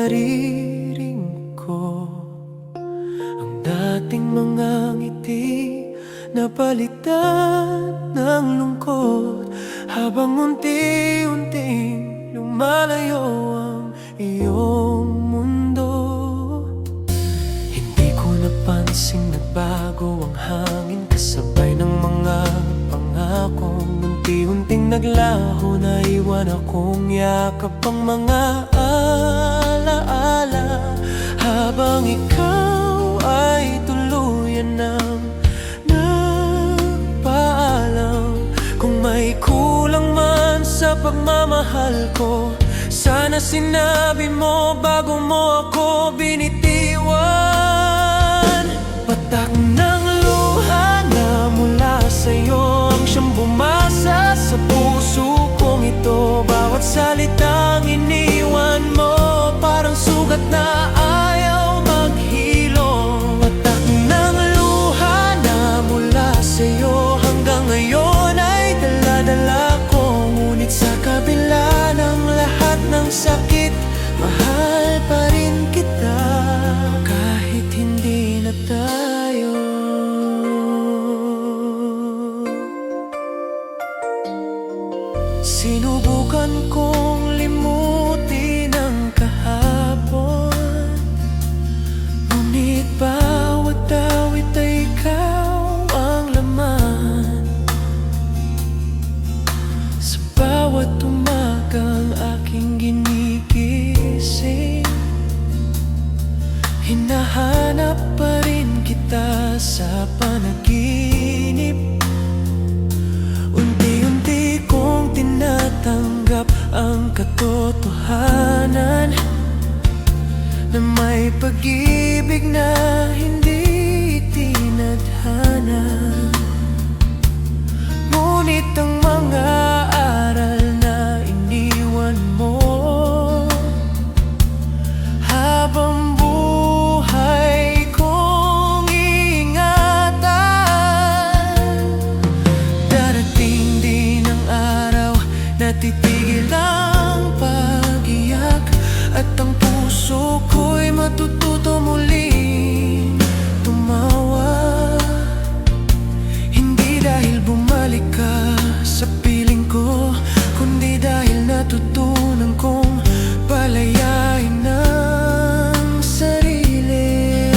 naririnig ko ang dating mga ngiti napalitan ng lungkot, habang unti-unting lumalayo ang iyong mundo. Hindi ko napansing nagbago ang hangin kasabay ng mga pangakong unti-unting naglaho. Naiwan akong yakap ang mga alaala, habang ikaw ay tuluyan ng nagpaalam. Kung may kulang man sa pagmamahal ko, sana sinabi mo bago mo ako binitiwan. Patak ng luha na mula sa'yo ang siyang bumasa sa puso kong ito. Bawat salitang iniwan mo parang sugat na ayaw maghilom. Patak ng luha na mula sa'yo hanggang ngayon ay dala-dala ko. Ngunit sa kabila ng lahat ng sakit, mahal pa rin kita kahit hindi na tayo. Sinubukan kong limutin ang kahapon, ngunit bawat awit ay ikaw ang laman. Sa bawat umagang aking ginigising, hinahanap pa rin kita sa panaginip. Unti-unti kong tinatanggap ang katotohanan na may pag-ibig na hindi tinadhana. Ngunit ang mga aral na iniwan mo habang buhay kong ingatan. Darating din ang araw na titigil ang pag-iyak, at ang puso ko'y matututo muling tumawa. Hindi dahil bumalik ka sa piling ko, kundi dahil natutunan kong palayain ang sarili.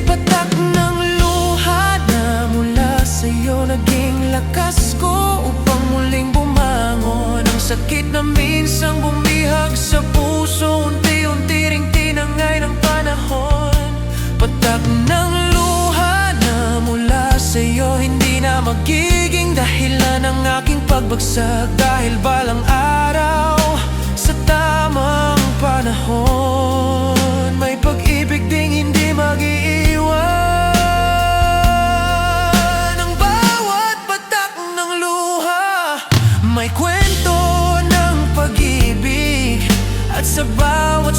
Patak ng luha na mula sa'yo naging lakas ko upang muling bumangon. Ang sakit na minsang bumihag sa puso, unti-unti ring tinangay ng panahon. Patak ng luha na mula sa'yo hindi na magiging dahilan ng aking pagbagsak, dahil balang araw sa tamang panahon may pag-ibig ding hindi mag-iiwan. Ang bawat patak ng luha may kwento ng pag-ibig, at sa bawat